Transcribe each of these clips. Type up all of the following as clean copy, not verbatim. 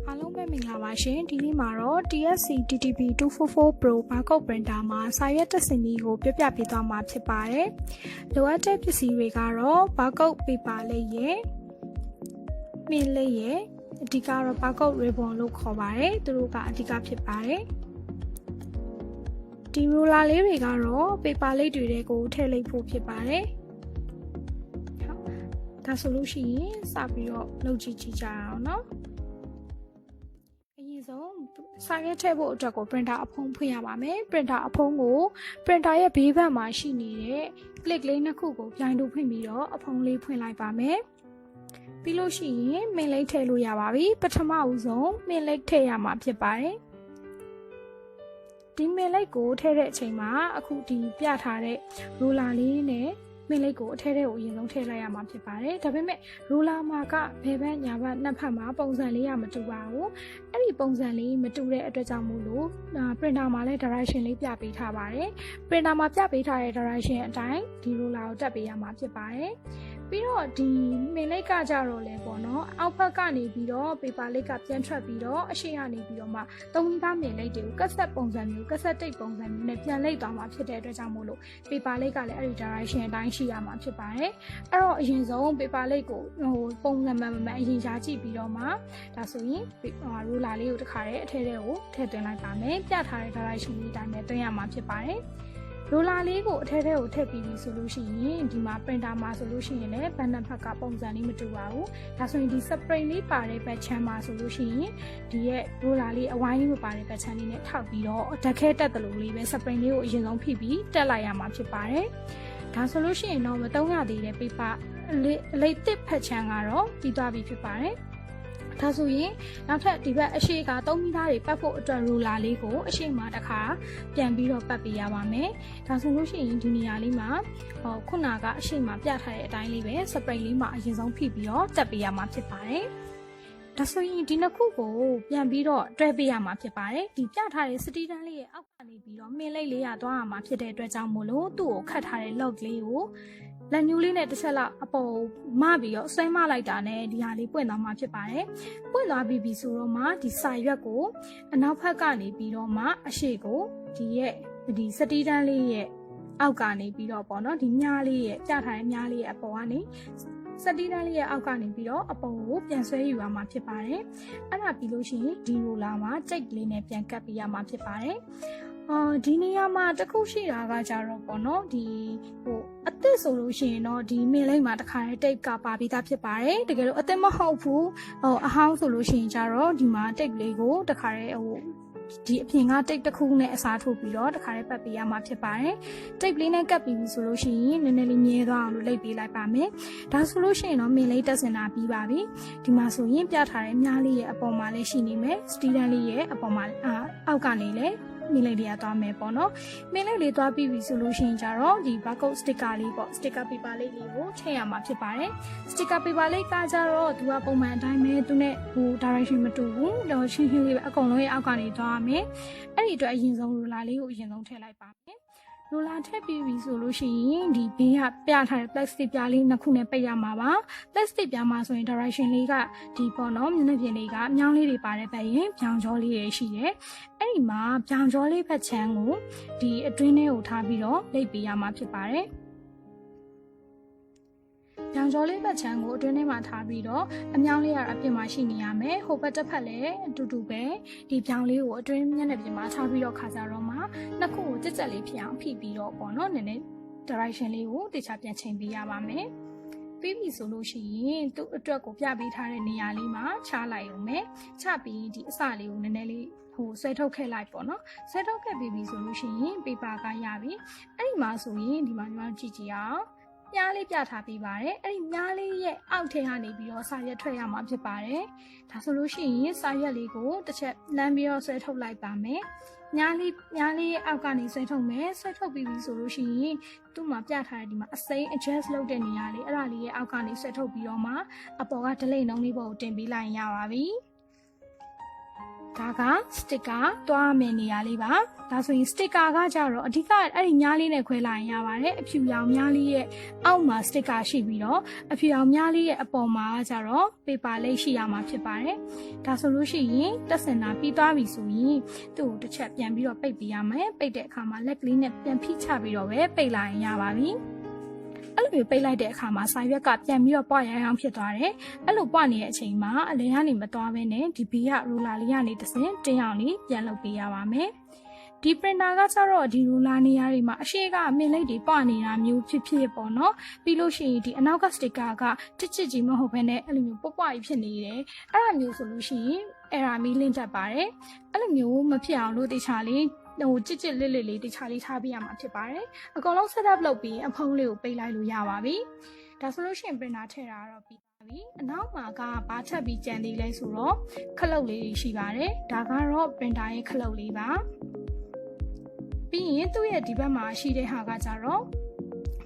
အားလုံးပဲမင်္ဂလာပါရှင်ဒီနေ့မှာတော့ TSC TTP 244 Pro barcode printer မှာစာရွက်တက်စင်ကြီးကိုပြပြပေးသွားမှာဖြစ်ပါတယ်လိုအပ်တဲ့ပစ္စည်းတွေကတော့ barcode paper လေးရယ်မင်းလေးရယ်အဓိကတော့ barcode ribbon လို့ခေါ်ပါတယ်သူတို့ကအဓိကဖြစ်ပါတယ်ဒီ ruler လေးတွေကတော့ paper လေးတွေကိုထည့်လိုက်ဖို့ဖြစ်ပါတယ်ဒါဆိုလို့ရှိရင်စပြီးတော့လုပ်ကြည့်ကြအောင်နော်အရင်ဆုံးစာရွက်ထည့်ဖို့အတွက်ကို printer အဖုံးဖွင့်ရပါမယ် printer အဖုံးကို printer ရဲ့ဘေးဘက်မှာရှိနေတဲ့ click လေးနှစ်ခုကိုပြိုင်တူဖွင့်ပြီးတော့အဖုံးလေးဖွင့်လိုက်ပါမယ်ပြီးလို့ရှိရင် main လေးထည့်လို့ရပါပြီပထမဦးဆုံး main လေးထည့်ရမှာဖြစ်ပါတယ်ဒီ main လေးကိုထည့်တဲ့အချိန်မှာအခုဒီပြထားတဲ့ ruler လေးနဲ့မင်းလေးကိုအထဲထဲကိုအရင်ဆုံးထည့်လိုက်ရမှာဖြစ်ပါတယ်ဒါပေမဲ့ ruler မှာကဘယ်ဘက်ညာဘက်နှစ်ဖက်မှာပုံစံလေးမတူပါဘူးအဲ့ဒီပုံစံလေးမတူတဲ့အတွက်ကြောင့်မို့လို့ printer မှာလည်း direction လေးပြပေးထားပါတယ် printer မှာပြပေးထားတဲ့ direction အတိုင်းဒီ ruler ကိုတက်ပေးရမှာဖြစ်ပါတယ်ပြီးတော့ဒီမင်းလေးကကြတော့လဲပေါ့နော်အောက်ဘက်ကနေပြီးတော့ paper လေးကပြန်ထွက်ပြီးတော့အရှိကနေပြီးတော့မှသုံးသားမင်းလေးတွေကိုကတ်ဆက်ပုံစံမျိုးကတ်ဆက်တိတ်ပုံစံမျိုးနဲ့ပြန်လိုက်သွားမှာဖြစ်တဲ့အတွက်ကြောင့်မို့လို့ paper လေးကလည်းအဲ့ဒီ direction အတိုင်းရှိရမှာဖြစ်ပါတယ်အဲ့တော့အရင်ဆုံး paper လေးကိုပုံစံမှန်မှန်အရင်ရှားကြည့်ပြီးတော့မှဒါဆိုရင် ruler လေးကိုတစ်ခါတည်းအထဲထဲကိုထည့်သွင်းလိုက်ပါမယ်ပြထားတဲ့ direction လေးအတိုင်းပဲသွင်းရမှာဖြစ်ပါတယ်ruler လေးကိုအထဲထဲကိုထည့်ပြီးပြီဆိုလို့ရှိရင်ဒီမှာ printer မှာဆိုလို့ရှိရင်လည်းဘက်နှစ်ဖက်ကပုံစံလေးမတူပါဘူးဒါဆိုရင်ဒီ spray လေးပါတဲ့ဘက်ချမ်းမှာဆိုလို့ရှိရင်ဒီရဲ့ ruler လေးအဝိုင်းလေးမပါတဲ့ဘက်ချမ်းလေးနဲ့ထောက်ပြီးတော့ဓာတ်ခဲတက်တယ်လို့လေးပဲ spray လေးကိုအရင်ဆုံးဖိပြီးတက်လိုက်ရမှာဖြစ်ပါတယ်ဒါဆိုလို့ရှိရင်တော့မသုံးရသေးတဲ့ paper အလေးတစ်ဖက်ချမ်းကတော့ပြီးသွားပြီဖြစ်ပါတယ်ဒါဆိုရင်နောက်ထပ်ဒီဘက်အရှိက3မီတာတွေပတ်ဖို့အတွက် ruler လေးကိုအရှိမှတစ်ခါပြန်ပြီးတော့ပတ်ပေးရပါမယ်ဒါဆိုလို့ရှိရင်ဒီနေရာလေးမှာခုနကအရှိမှပြထားတဲ့အတိုင်းလေးပဲ spray လေးမှာအရင်ဆုံးဖိပြီးတော့တက်ပေးရမှာဖြစ်ပါတယ်ဒါဆိုရင်ဒီနှစ်ခုကိုပြန်ပြီးတော့တွဲပေးရမှာဖြစ်ပါတယ်ဒီပြထားတဲ့ stick တန်းလေးရဲ့အောက်ကနေပြီးတော့မင်းလိတ်လေးရသွားရမှာဖြစ်တဲ့အတွက်ကြောင့်မို့လို့သူ့ကိုခတ်ထားတဲ့ lock လေးကိုလက်ညှိုးလေးနဲ့တစ်ချက်လောက်အပေါ်မပြီးတော့ဆွဲမလိုက်တာနဲ့ဒီဟာလေးပွင့်သွားမှာဖြစ်ပါတယ်ပွင့်သွားပြီဆိုတော့မှဒီစာရွက်ကိုအနောက်ဘက်ကနေပြီးတော့မှအရှိကိုဒီရဲ့ဒီစတီးတန်းလေးရဲ့အောက်ကနေပြီးတော့ပေါ့နော်ဒီမြားလေးရဲ့ပြထားတဲ့မြားလေးရဲ့အပေါ်ကနေစတီးတန်းလေးရဲ့အောက်ကနေပြီးတော့အပေါ်ကိုပြန်ဆွဲယူရမှာဖြစ်ပါတယ်အဲ့ဒါပြီးလို့ရှိရင်ဒီရိုလာမှာကြိတ်လေးနဲ့ပြန်ကပ်ပေးရမှာဖြစ်ပါတယ်ဒီနေရာမှာတစ်ခုရှိတာကကြတော့ပေါ့နော်ဒီအသစ်ဆိုလို့ရှိရင်တော့ဒီမင်းလိမ့်မှာတစ်ခါတည်းတိတ်ကပါပြီးသားဖြစ်ပါတယ်တကယ်လို့အသစ်မဟုတ်ဘူးအဟောင်းဆိုလို့ရှိရင်ကြတော့ဒီမှာတိတ်လေးကိုတစ်ခါတည်းဒီအပြင်ကတိတ်တစ်ခုနဲ့အစားထိုးပြီးတော့တစ်ခါတည်းပတ်ပေးရမှာဖြစ်ပါတယ်တိတ်လေးနဲ့ကပ်ပြီးဆိုလို့ရှိရင်နည်းနည်းလေးမြဲသွားအောင်လို့လိပ်ပေးလိုက်ပါမယ်ဒါဆိုလို့ရှိရင်တော့မင်းလေးတက်စင်တာပြီးပါပြီဒီမှာဆိုရင်ပြထားတဲ့မြားလေးရဲ့အပေါ်မှာလည်းရှိနေမယ်စတီးတန်းလေးရဲ့အပေါ်မှာအောက်ကနေလည်းမင်းလေးတွေကသွားမယ်ပေါ့နော်မင်းလေးလေးသွားပြီးပြီဆိုလို့ရှိရင်ကြတော့ဒီ barcode sticker လေးပေါ့ sticker paper လေးကိုထည့်ရမှာဖြစ်ပါတယ် sticker paper လေးကကြတော့သူကပုံမှန်အတိုင်းပဲသူနဲ့direction မတူဘူးတော့ရှင်းရှင်းလေးပဲအကုန်လုံးရဲ့အောက်ကနေသွားရမယ်အဲ့ဒီအတွက်အရင်ဆုံး ruler လေးကိုအရင်ဆုံးထည့်လိုက်ပါမယ်ruler ထည့်ပြီးပြီဆိုလို့ရှိရင်ဒီဘေးကပြထားတဲ့ plastic ပြားလေးနှစ်ခုနဲ့ပိတ်ရမှာပါ plastic ပြားမှာဆိုရင် direction လေးကဒီပေါ့နော်မျက်နှာပြင်လေးကမြောင်းလေးတွေပါတဲ့ဘက်ရင်ပြောင်ကြောလေးတွေရှိတယ်အဲ့ဒီမှာပြောင်ကြောလေးဘက်ချမ်းကိုဒီအတွင်းထဲကိုထားပြီးတော့လိပ်ပေးရမှာဖြစ်ပါတယ်ပြောင်ကြောလေးဘက်ချမ်းကိုအတွင်းထဲမှာထားပြီးတော့အမြောင်းလေးကအပြင်မှာရှိနေရမယ်ဟိုဘက်တစ်ဖက်လည်းအတူတူပဲဒီပြောင်လေးကိုအတွင်းမျက်နှာပြင်မှာထားပြီးတော့ခါကြတော့မှနှစ်ခုကိုကြက်ကြက်လေးဖြစ်အောင်ဖိပြီးတော့ပေါ့နော်နည်းနည်း direction လေးကိုတခြားပြန်ချိန်ပေးရပါမယ်ပြီးပြီဆိုလို့ရှိရင်သူ့အတွက်ကိုပြပေးထားတဲ့နေရာလေးမှာချလိုက်အောင်မယ်ချပြီးဒီအစလေးကိုနည်းနည်းလေးဆွဲထုတ်ခဲ့လိုက်ပေါ့နော်ဆွဲထုတ်ခဲ့ပြီးပြီဆိုလို့ရှိရင် paper ကရပြီအဲ့ဒီမှာဆိုရင်ဒီမှာညီမကြည့်ကြည့်အောင်မြားလေးပြထားပေးပါတယ်အဲ့ဒီမြားလေးရဲ့အောက်ထဲကနေပြီးတော့စာရွက်ထွက်ရမှာဖြစ်ပါတယ်ဒါဆိုလို့ရှိရင်စာရွက်လေးကိုတစ်ချက်လမ်းပြီးတော့ဆွဲထုတ်လိုက်ပါမယ်မြားလေးရဲ့အောက်ကနေဆွဲထုတ်မယ်ဆွဲထုတ်ပြီးပြီဆိုလို့ရှိရင်သူ့မှာပြထားတဲ့ဒီမှာအစိမ်း adjust လုပ်တဲ့နေရာလေးအဲ့ဒါလေးရဲ့အောက်ကနေဆွဲထုတ်ပြီးတော့မှအပေါ်က delay နှုံးလေးပေါ်ကိုတင်ပေးလိုက်ရင်ရပါပြီ ဒါက sticker သွားမယ်နေရာလေးပါဒါဆိုရင် sticker ကကြတော့အဓိကအဲ့ဒီညားလေးနဲ့ခွဲလိုက်ရင်ရပါတယ်အဖြူရောင်ညားလေးရဲ့အောက်မှာ sticker ရှိပြီးတော့အဖြူရောင်ညားလေးရဲ့အပေါ်မှာကြတော့ paper လေးရှိရမှာဖြစ်ပါတယ်ဒါဆိုလို့ရှိရင်တက်စင်တာပြီးသွားပြီဆိုရင်သူ့ကိုတစ်ချက်ပြန်ပြီးတော့ပိတ်ပေးရမယ်ပိတ်တဲ့အခါမှာလက်ကလေးနဲ့ပြန်ဖိချပြီးတော့ပဲပိတ်လိုက်ရင်ရပါပြီအဲ့လိုမျိုးပိတ်လိုက်တဲ့အခါမှာစာရွက်ကပြန်ပြီးတော့ပွားရအောင်ဖြစ်သွားတယ်အဲ့လိုပွားနေတဲ့အချိန်မှာအလဲကနေမသွားဘဲနဲ့ဒီဘေးကရူလာလေးကနေတစ်စင်တင်းအောင်လေးပြန်လုပ်ပေးရပါမယ်ဒီ printer ကကျတော့ဒီ ruler နေရာတွေမှာအရှိကမင်းလိပ်တွေပွားနေတာမျိုးဖြစ်ဖြစ်ပေါ့နော်ပြီးလို့ရှိရင်ဒီအနောက်က sticker ကတစ်ချစ်ကြီးမဟုတ်ဘဲနဲ့အဲ့လိုမျိုးပွားကြီးဖြစ်နေတယ်အဲ့ဒါမျိုးဆိုလို့ရှိရင်အဲ့ဒါမီးလင့်တတ်ပါတယ်အဲ့လိုမျိုးမဖြစ်အောင်လို့တခြားလေးဟိုကြစ်လေးတခြားလေးထားပြရမှာဖြစ်ပါတယ်အကုန်လုံး set up လုပ်ပြီးအဖုံးလေးကိုပိတ်လိုက်လို့ရပါပြီဒါဆိုလို့ရှိရင် printer ထည့်တာတော့ပြီးပါပြီအနောက်မှာကဘာထပ်ပြီးကြံသေးလဲဆိုတော့ခလုတ်လေးတွေရှိပါတယ်ဒါကတော့ printer ရဲ့ခလုတ်လေးပါပြီးရင်သူ့ရဲ့ဒီဘက်မှာရှိတဲ့ဟာကကြတော့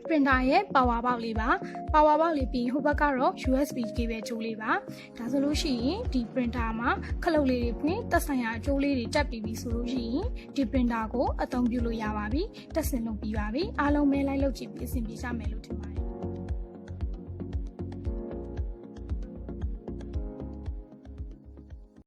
printer ရဲ့ power box လေးပါ power box လေးပြီးဟိုဘက်ကတော့ USB cable ကြိုးလေးပါဒါဆိုလို့ရှိရင်ဒီ printer မှာခလုတ်လေးတွေဖွင့်သက်ဆိုင်ရာအကြိုးလေးတွေတက်ပြီးပြီဆိုလို့ရှိရင်ဒီ printer ကိုအသုံးပြုလို့ရပါပြီတက်ဆင်လုပ်ပြီးပါပြီအားလုံးပဲလိုက်လုပ်ကြည့်ပြီးအဆင်ပြေကြမယ်လို့ထင်ပါတယ်